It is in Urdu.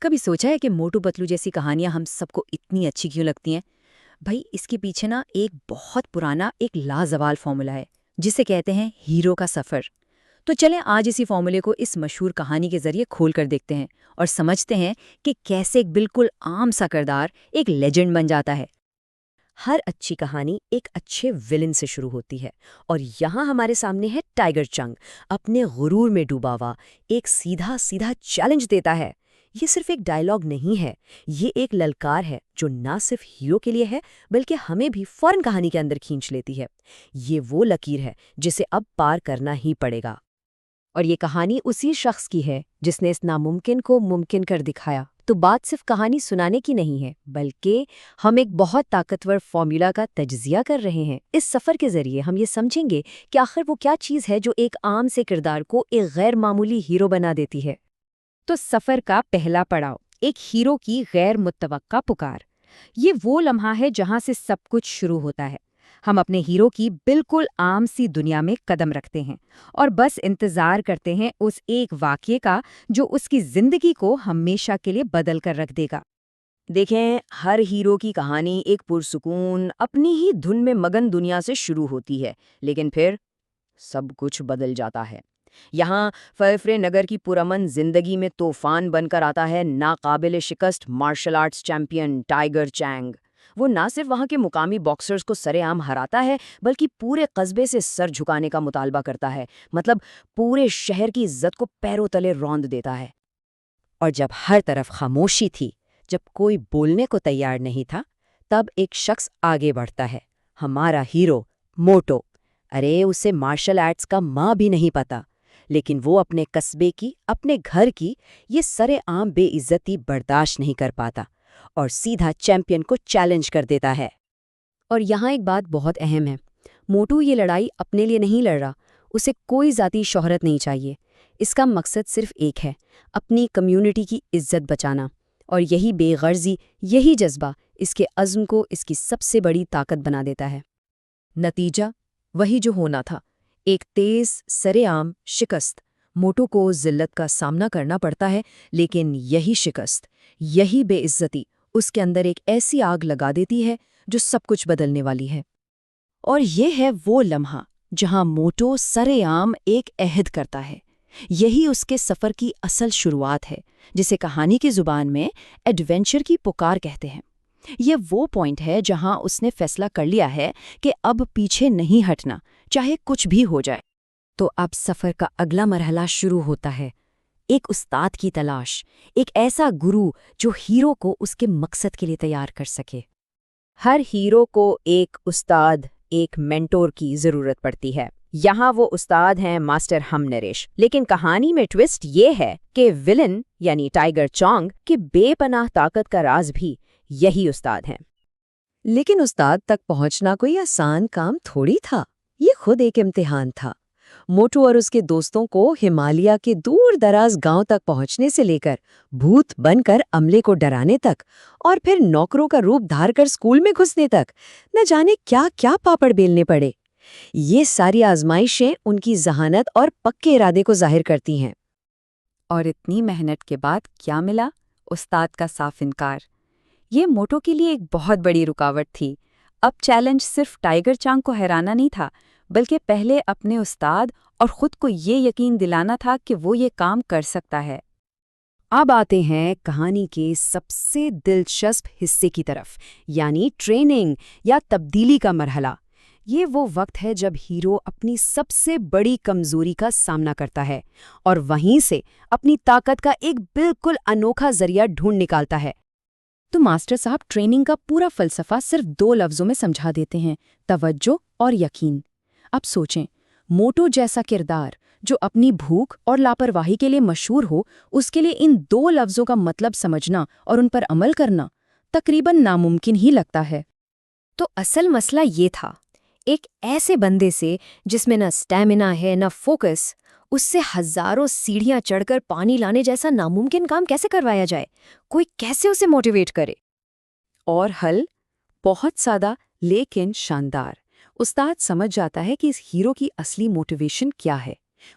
کبھی سوچا ہے کہ موٹو پتلو جیسی کہانیاں ہم سب کو اتنی اچھی کیوں لگتی ہیں؟ بھائی اس کے پیچھے نا ایک بہت پرانا ایک لازوال فارمولا ہے جسے کہتے ہیں ہیرو کا سفر۔ تو چلیں آج اسی فارمولے کو اس مشہور کہانی کے ذریعے کھول کر دیکھتے ہیں اور سمجھتے ہیں کہ کیسے ایک بالکل عام سا کردار ایک لیجنڈ بن جاتا ہے۔ ہر اچھی کہانی ایک اچھے ویلن سے شروع ہوتی ہے، اور یہاں ہمارے سامنے ہے ٹائیگر چنگ، اپنے غرور میں ڈوبا ہوا ایک سیدھا سیدھا چیلنج دیتا ہے۔ یہ صرف ایک ڈائیلاگ نہیں ہے، یہ ایک للکار ہے جو نہ صرف ہیرو کے لیے ہے بلکہ ہمیں بھی فوراً کہانی کے اندر کھینچ لیتی ہے۔ یہ وہ لکیر ہے جسے اب پار کرنا ہی پڑے گا، اور یہ کہانی اسی شخص کی ہے جس نے اس ناممکن کو ممکن کر دکھایا۔ تو بات صرف کہانی سنانے کی نہیں ہے، بلکہ ہم ایک بہت طاقتور فارمولا کا تجزیہ کر رہے ہیں۔ اس سفر کے ذریعے ہم یہ سمجھیں گے کہ آخر وہ کیا چیز ہے جو ایک عام سے کردار کو ایک غیر معمولی ہیرو بنا دیتی ہے۔ تو سفر کا پہلا پڑاؤ، ایک ہیرو کی غیر متوقع پکار۔ یہ وہ لمحہ ہے جہاں سے سب کچھ شروع ہوتا ہے۔ ہم اپنے ہیرو کی بالکل عام سی دنیا میں قدم رکھتے ہیں اور بس انتظار کرتے ہیں اس ایک واقعے کا جو اس کی زندگی کو ہمیشہ کے لیے بدل کر رکھ دے گا۔ دیکھیں، ہر ہیرو کی کہانی ایک پرسکون اپنی ہی دھن میں مگن دنیا سے شروع ہوتی ہے، لیکن پھر سب کچھ بدل جاتا ہے۔ یہاں فرفرے نگر کی پرامن زندگی میں طوفان بن کر آتا ہے ناقابل شکست martial arts champion tiger Cheng. وہ نہ صرف وہاں کے مقامی باکسرز کو سرے عام ہراتا ہے بلکہ پورے قصبے سے سر جھکانے کا مطالبہ کرتا ہے، مطلب پورے شہر کی عزت کو پیروں تلے روند دیتا ہے۔ اور جب ہر طرف خاموشی تھی، جب کوئی بولنے کو تیار نہیں تھا، تب ایک شخص آگے بڑھتا ہے، ہمارا ہیرو موٹو۔ ارے اسے مارشل آرٹس کا ماں بھی نہیں پتا، لیکن وہ اپنے قصبے کی، اپنے گھر کی یہ سرے عام بے عزتی برداشت نہیں کر پاتا اور سیدھا چیمپئن کو چیلنج کر دیتا ہے۔ اور یہاں ایک بات بہت اہم ہے، موٹو یہ لڑائی اپنے لیے نہیں لڑ رہا، اسے کوئی ذاتی شہرت نہیں چاہیے۔ اس کا مقصد صرف ایک ہے، اپنی کمیونٹی کی عزت بچانا، اور یہی بے غرضی، یہی جذبہ اس کے عزم کو اس کی سب سے بڑی طاقت بنا دیتا ہے۔ نتیجہ وہی جو ہونا تھا، ایک تیز سرے عام شکست۔ موٹو کو ذلت کا سامنا کرنا پڑتا ہے، لیکن یہی شکست، یہی بے عزتی اس کے اندر ایک ایسی آگ لگا دیتی ہے جو سب کچھ بدلنے والی ہے۔ اور یہ ہے وہ لمحہ جہاں موٹو سرے عام ایک عہد کرتا ہے۔ یہی اس کے سفر کی اصل شروعات ہے، جسے کہانی کی زبان میں ایڈونچر کی پکار کہتے ہیں۔ یہ وہ پوائنٹ ہے جہاں اس نے فیصلہ کر لیا ہے کہ اب پیچھے نہیں ہٹنا، چاہے کچھ بھی ہو جائے۔ تو اب سفر کا اگلا مرحلہ شروع ہوتا ہے، ایک استاد کی تلاش، ایک ایسا گرو جو ہیرو کو اس کے مقصد کے لیے تیار کر سکے۔ ہر ہیرو کو ایک استاد، ایک مینٹور کی ضرورت پڑتی ہے۔ یہاں وہ استاد ہیں ماسٹر ہم نریش، لیکن کہانی میں ٹوسٹ یہ ہے کہ ویلن یعنی ٹائیگر چانگ کی بے پناہ طاقت کا راز بھی یہی استاد ہیں۔ لیکن استاد تک پہنچنا کوئی آسان کام تھوڑی تھا، یہ خود ایک امتحان تھا۔ موٹو اور اس کے دوستوں کو ہمالیہ کے دور دراز گاؤں تک پہنچنے سے لے کر بھوت بن کر عملے کو ڈرانے تک، اور پھر نوکروں کا روپ دھار کر اسکول میں گھسنے تک، نہ جانے کیا کیا پاپڑ بیلنے پڑے۔ یہ ساری آزمائشیں ان کی ذہانت اور پکے ارادے کو ظاہر کرتی ہیں۔ اور اتنی محنت کے بعد کیا ملا؟ استاد کا صاف انکار۔ یہ موٹو کے لیے ایک بہت بڑی رکاوٹ تھی۔ اب چیلنج صرف ٹائیگر چانگ کو ہرانا نہیں تھا، بلکہ پہلے اپنے استاد اور خود کو یہ یقین دلانا تھا کہ وہ یہ کام کر سکتا ہے۔ اب آتے ہیں کہانی کے سب سے دلچسپ حصے کی طرف، یعنی ٹریننگ یا تبدیلی کا مرحلہ۔ یہ وہ وقت ہے جب ہیرو اپنی سب سے بڑی کمزوری کا سامنا کرتا ہے اور وہیں سے اپنی طاقت کا ایک بالکل انوکھا ذریعہ ڈھونڈ نکالتا ہے۔ تو ماسٹر صاحب ٹریننگ کا پورا فلسفہ صرف 2 لفظوں میں سمجھا دیتے ہیں، توجہ اور یقین۔ اب سوچیں، موٹو جیسا کردار جو اپنی بھوک اور لاپرواہی کے لیے مشہور ہو، اس کے لیے ان 2 لفظوں کا مطلب سمجھنا اور ان پر عمل کرنا تقریباً ناممکن ہی لگتا ہے۔ تو اصل مسئلہ یہ تھا، ایک ایسے بندے سے جس میں نہ سٹیمنا ہے نہ فوکس، اس سے ہزاروں سیڑھیاں چڑھ کر پانی لانے جیسا ناممکن کام کیسے کروایا جائے؟ کوئی کیسے اسے موٹیویٹ کرے؟ اور حل بہت سادہ لیکن شاندار۔ استاد سمجھ جاتا ہے کہ اس ہیرو کی اصلی موٹیویشن کیا ہے۔